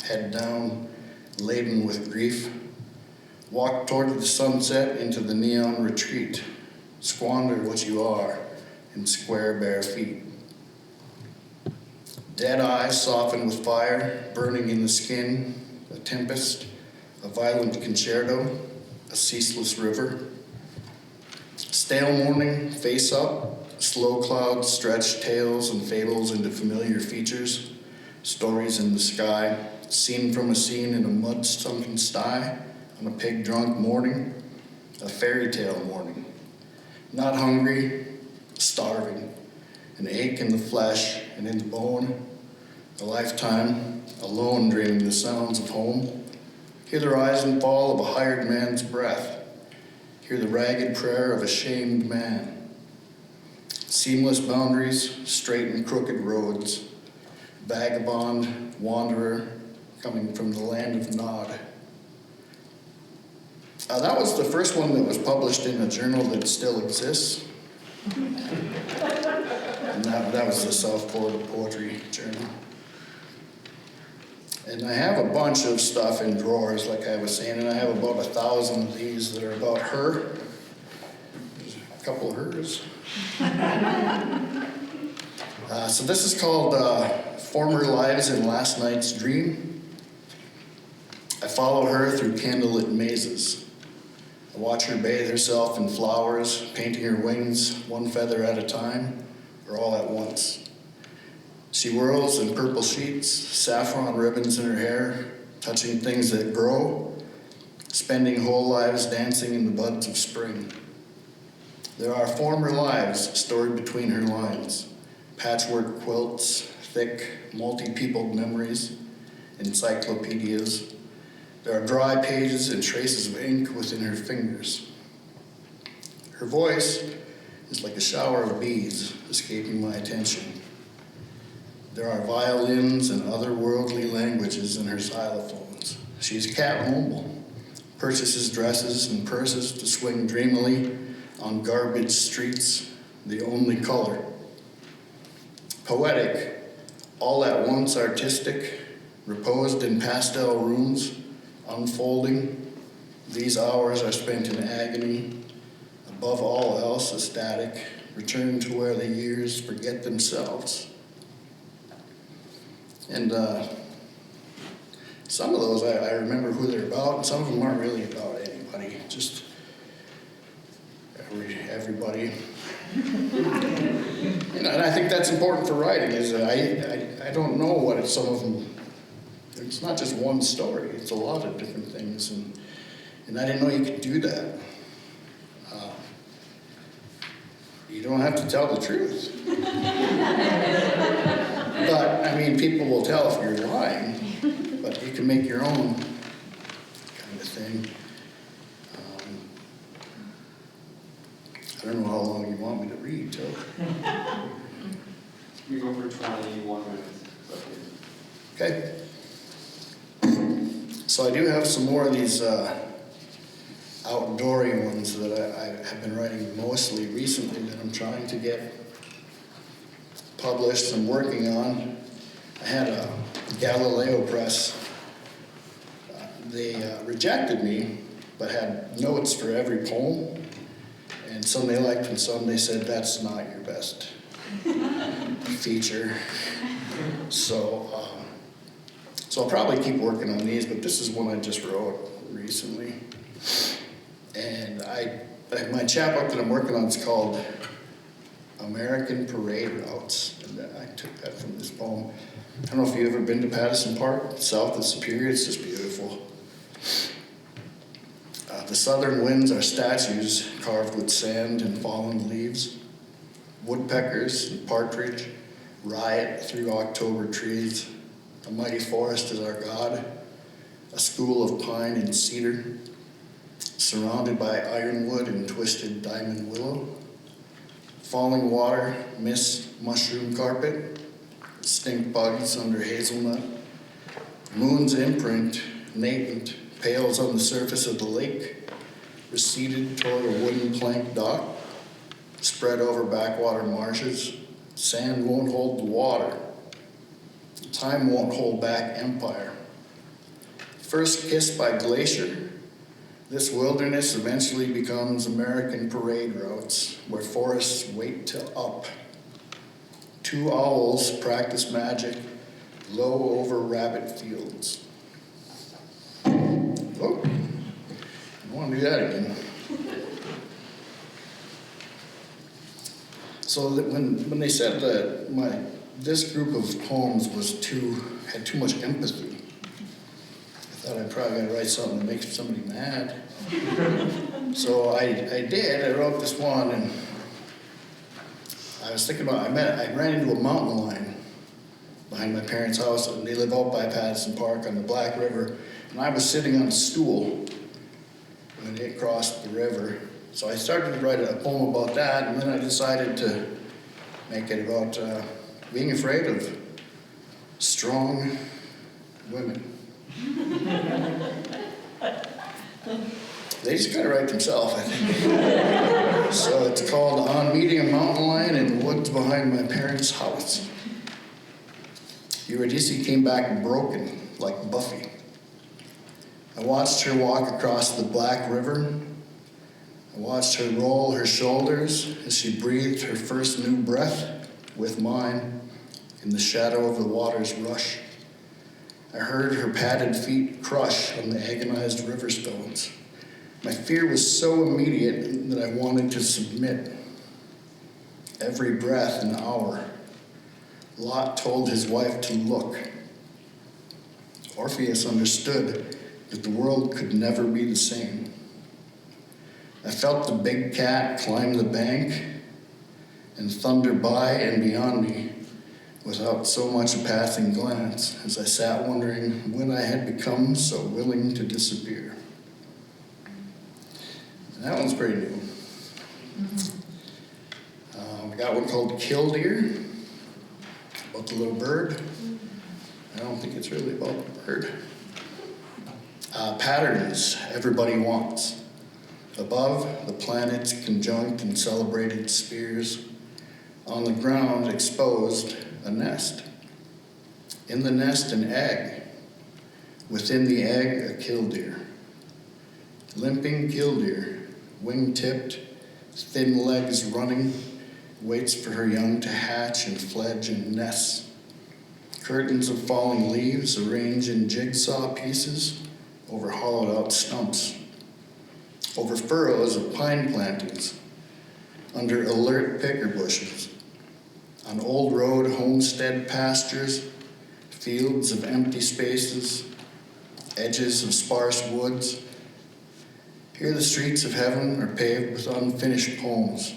head down, laden with grief, walk toward the sunset into the neon retreat, squander what you are in square bare feet. Dead eyes softened with fire, burning in the skin, a tempest, a violent concerto, a ceaseless river. Stale morning, face up, slow clouds stretch tales and fables into familiar features, stories in the sky, seen from a scene in a mud-sunken sty, on a pig-drunk morning, a fairy tale morning. Not hungry, starving, an ache in the flesh and in the bone, a lifetime, alone dreaming the sounds of home. Hear the rise and fall of a hired man's breath. Hear the ragged prayer of a shamed man. Seamless boundaries, straight and crooked roads. Vagabond, wanderer, coming from the land of Nod. That was the first one that was published in a journal that still exists. And that was the Southport Poetry Journal. And I have a bunch of stuff in drawers, like I was saying, and I have about 1,000 of these that are about her. There's a couple of hers. So this is called Former Lives in Last Night's Dream. I follow her through candlelit mazes. I watch her bathe herself in flowers, painting her wings one feather at a time, or all at once. She whirls in purple sheets, saffron ribbons in her hair, touching things that grow, spending whole lives dancing in the buds of spring. There are former lives stored between her lines, patchwork quilts, thick, multi-peopled memories, encyclopedias. There are dry pages and traces of ink within her fingers. Her voice is like a shower of bees escaping my attention. There are violins and otherworldly languages in her xylophones. She's cat mobile, purchases dresses and purses to swing dreamily on garbage streets, the only color. Poetic, all at once artistic, reposed in pastel rooms, unfolding. These hours are spent in agony, above all else ecstatic, return to where the years forget themselves. And some of those I remember who they're about, and some of them aren't really about anybody, just everybody. And I think that's important for writing, is I don't know what it's, some of them, it's not just one story, it's a lot of different things, and I didn't know you could do that. You don't have to tell the truth. But, I mean, people will tell if you're lying, but you can make your own kind of thing. I don't know how long you want me to read, till. We go for 21 minutes. Okay. So I do have some more of these outdoory ones that I have been writing mostly recently that I'm trying to get published and working on. I had a Galileo Press. They rejected me, but had notes for every poem. And some they liked and some they said, that's not your best feature. So I'll probably keep working on these, but this is one I just wrote recently. And my chapbook that I'm working on is called American Parade Routes. And I took that from this poem. I don't know if you've ever been to Patterson Park, south of Superior. It's just beautiful. The southern winds are statues carved with sand and fallen leaves. Woodpeckers and partridge riot through October trees. A mighty forest is our God, a school of pine and cedar, surrounded by ironwood and twisted diamond willow. Falling water, mist, mushroom carpet, stink bugs under hazelnut. Moon's imprint, natant, pales on the surface of the lake, receded toward a wooden plank dock. spread over backwater marshes. Sand won't hold the water. Time won't hold back empire. First kissed by glacier, this wilderness eventually becomes American parade routes where forests wait to up. Two owls practice magic low over rabbit fields. Oh, I want to do that again. So that when they said that this group of poems had too much empathy, I thought I'd probably gotta write something that makes somebody mad. So I did. I wrote this one, and I was thinking about. I ran into a mountain lion behind my parents' house, and they live out by Patterson Park on the Black River. And I was sitting on a stool when it crossed the river. So I started to write a poem about that, and then I decided to make it about being afraid of strong women. They just gotta write themselves, I think. So it's called On Meeting a Mountain Lion in the Woods Behind My Parents' House. Eurydice came back broken, like Buffy. I watched her walk across the Black River. I watched her roll her shoulders as she breathed her first new breath with mine in the shadow of the water's rush. I heard her padded feet crush on the agonized river stones. My fear was so immediate that I wanted to submit. Every breath an hour. Lot told his wife to look. Orpheus understood that the world could never be the same. I felt the big cat climb the bank and thunder by and beyond me without so much a passing glance as I sat wondering when I had become so willing to disappear. And that one's pretty new. I got one called Killdeer, about the little bird. I don't think it's really about the bird. Patterns everybody wants. Above, the planets conjunct in celebrated spheres. On the ground, exposed, a nest. In the nest, an egg. Within the egg, a killdeer. Limping killdeer, wing-tipped, thin legs running, waits for her young to hatch and fledge in nests. Curtains of falling leaves arrange in jigsaw pieces over hollowed-out stumps. Over furrows of pine plantings, under alert picker bushes, on old road homestead pastures, fields of empty spaces, edges of sparse woods. Here the streets of heaven are paved with unfinished poems.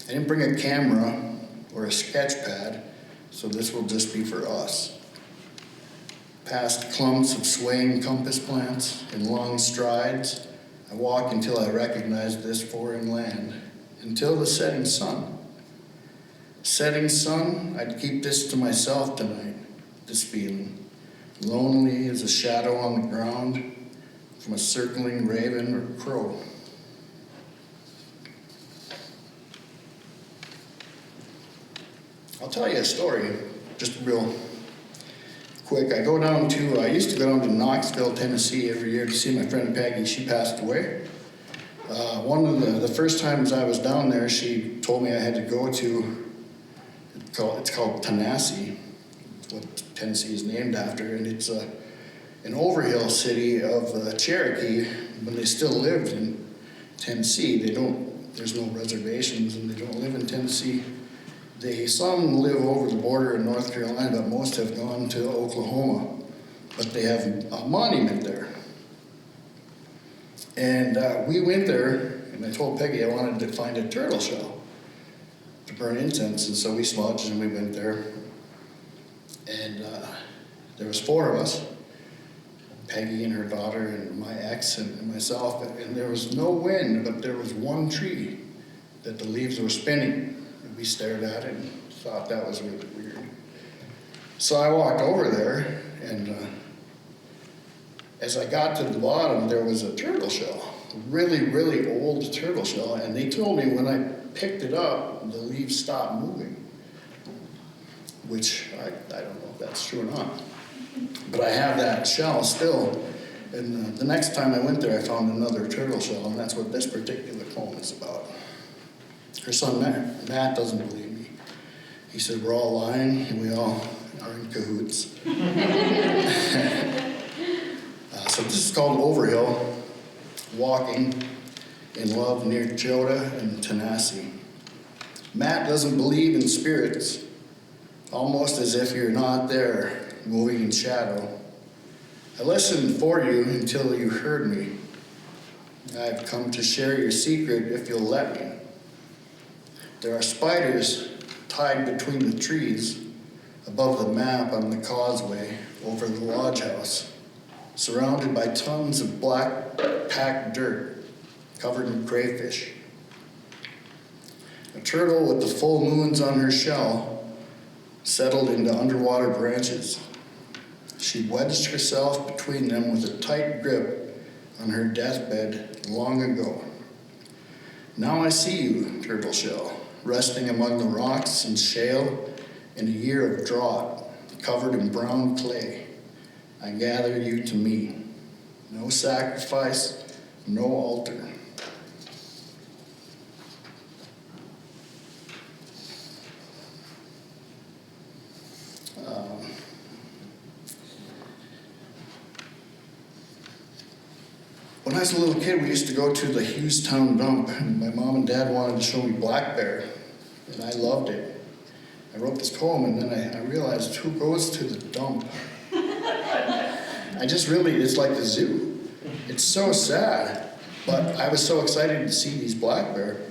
I didn't bring a camera or a sketch pad, so this will just be for us. Past clumps of swaying compass plants in long strides, I walk until I recognize this foreign land, until the setting sun. Setting sun, I'd keep this to myself tonight, this feeling, lonely as a shadow on the ground from a circling raven or crow. I'll tell you a story, just real quick. I used to go down to Knoxville, Tennessee every year to see my friend Peggy. She passed away. One of the first times I was down there, she told me I had to go to, it's called Tennessee. It's what Tennessee is named after, and it's an overhill city of Cherokee. When they still lived in Tennessee, there's no reservations, and they don't live in Tennessee. Some live over the border in North Carolina, but most have gone to Oklahoma. But they have a monument there. And we went there, and I told Peggy I wanted to find a turtle shell to burn incense, and so we smudged and we went there. And there was 4 of us, Peggy and her daughter and my ex and myself, and there was no wind, but there was one tree that the leaves were spinning. We stared at it and thought that was really weird. So I walked over there, and as I got to the bottom, there was a turtle shell. really, really old turtle shell, and they told me when I picked it up, the leaves stopped moving, which I don't know if that's true or not. But I have that shell still, and the next time I went there, I found another turtle shell, and that's what this particular poem is about. Her son, Matt doesn't believe me. He said, we're all lying, and we all are in cahoots. So this is called Overhill, walking in love near Joda and Tanasi. Matt doesn't believe in spirits, almost as if you're not there, moving in shadow. I listened for you until you heard me. I've come to share your secret if you'll let me. There are spiders tied between the trees above the map on the causeway over the lodge house, surrounded by tons of black packed dirt covered in crayfish. A turtle with the full moons on her shell settled into underwater branches. She wedged herself between them with a tight grip on her deathbed long ago. Now I see you, turtle shell, resting among the rocks and shale in a year of drought, covered in brown clay. I gather you to me. No sacrifice, no altar. When I was a little kid, we used to go to the Hughstown dump, and my mom and dad wanted to show me black bear, and I loved it. I wrote this poem, and then I realized, who goes to the dump? It's like the zoo. It's so sad, but I was so excited to see these black bear.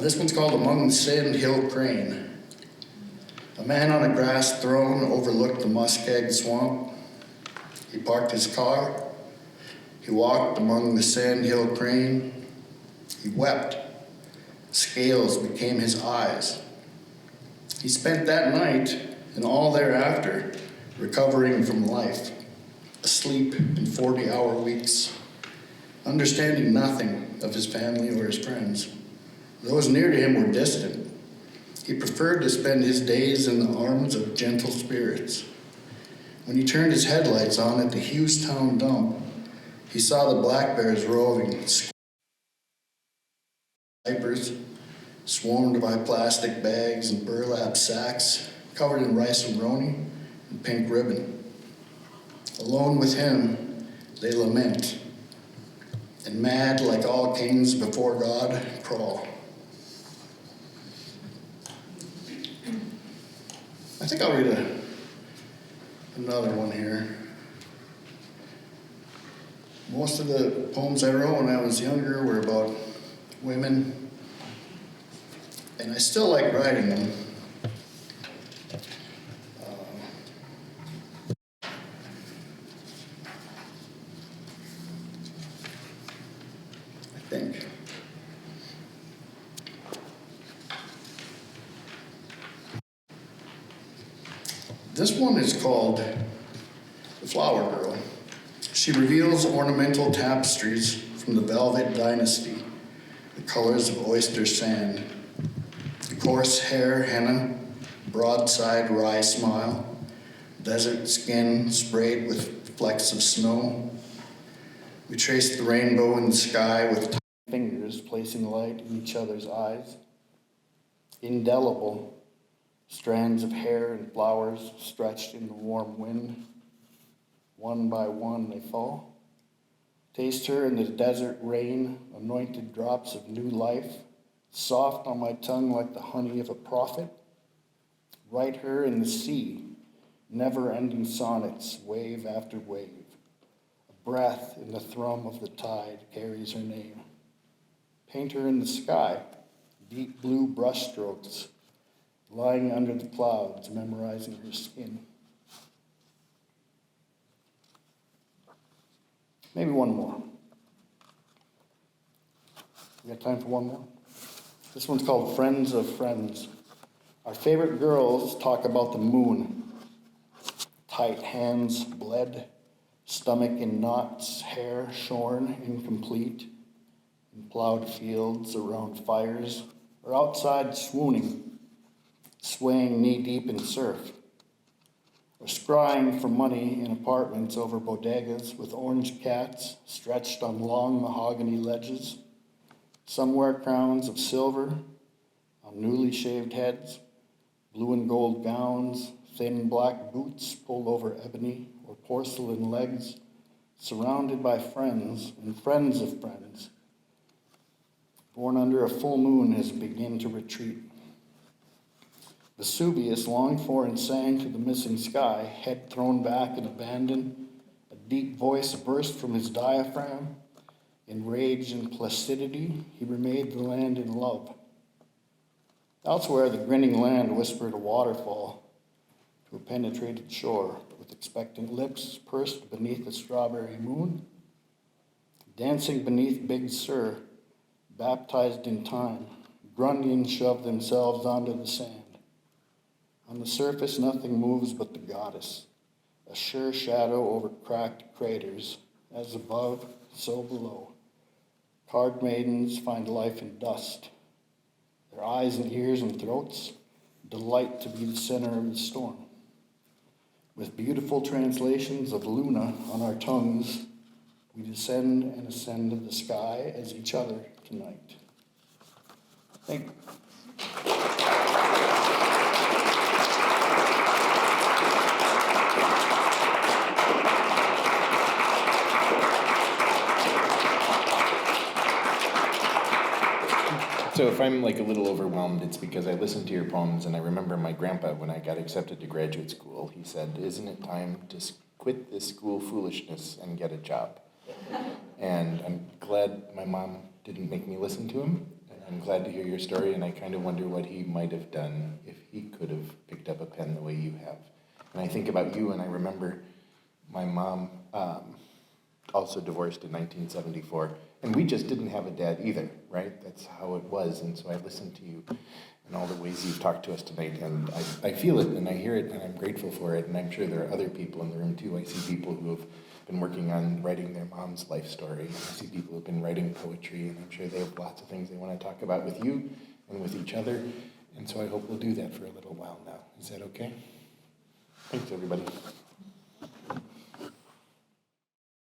This one's called Among the Sand Hill Crane. A man on a grass throne overlooked the muskeg swamp. He parked his car. He walked among the sandhill crane. He wept. Scales became his eyes. He spent that night and all thereafter recovering from life, asleep in 40-hour weeks, understanding nothing of his family or his friends. Those near to him were distant. He preferred to spend his days in the arms of gentle spirits. When he turned his headlights on at the Hughstown dump, he saw the black bears roving, diapers swarmed by plastic bags and burlap sacks covered in rice-a-roni and pink ribbon. Alone with him, they lament, and mad like all kings before God, crawl. I think I'll read another one here. Most of the poems I wrote when I was younger were about women, and I still like writing them. I think. This one is called The Flower Girl. She reveals ornamental tapestries from the Velvet Dynasty, the colors of oyster sand, the coarse hair henna, broadside rye smile, desert skin sprayed with flecks of snow. We trace the rainbow in the sky with tiny fingers placing light in each other's eyes. Indelible, strands of hair and flowers stretched in the warm wind. One by one they fall. Taste her in the desert rain, anointed drops of new life, soft on my tongue like the honey of a prophet. Write her in the sea, never-ending sonnets, wave after wave. A breath in the thrum of the tide carries her name. Paint her in the sky, deep blue brushstrokes, lying under the clouds, memorizing her skin. Maybe one more. We got time for one more? This one's called Friends of Friends. Our favorite girls talk about the moon. Tight hands bled, stomach in knots, hair shorn, incomplete, in plowed fields around fires, or outside swooning, swaying knee-deep in surf, or scrying for money in apartments over bodegas with orange cats stretched on long mahogany ledges. Some wear crowns of silver on newly shaved heads, blue and gold gowns, thin black boots pulled over ebony or porcelain legs, surrounded by friends and friends of friends, born under a full moon as it began to retreat. Vesuvius longed for and sang to the missing sky, head thrown back and abandoned. A deep voice burst from his diaphragm. In rage and placidity, he remade the land in love. Elsewhere, the grinning land whispered a waterfall to a penetrated shore with expectant lips pursed beneath a strawberry moon. Dancing beneath Big Sur, baptized in time, Grundians shoved themselves onto the sand. On the surface, nothing moves but the goddess, a sure shadow over cracked craters, as above, so below. Card maidens find life in dust. Their eyes and ears and throats delight to be the center of the storm. With beautiful translations of Luna on our tongues, we descend and ascend to the sky as each other tonight. Thank you. So if I'm like a little overwhelmed, it's because I listened to your poems and I remember my grandpa, when I got accepted to graduate school, he said, "Isn't it time to quit this school foolishness and get a job?" And I'm glad my mom didn't make me listen to him. And I'm glad to hear your story, and I kind of wonder what he might have done if he could have picked up a pen the way you have. And I think about you, and I remember my mom also divorced in 1974, and we just didn't have a dad either, right? That's how it was, and so I listened to you and all the ways you've talked to us tonight, and I feel it, and I hear it, and I'm grateful for it, and I'm sure there are other people in the room too. I see people who have been working on writing their mom's life story. I see people who have been writing poetry, and I'm sure they have lots of things they want to talk about with you and with each other, and so I hope we'll do that for a little while now. Is that okay? Thanks, everybody.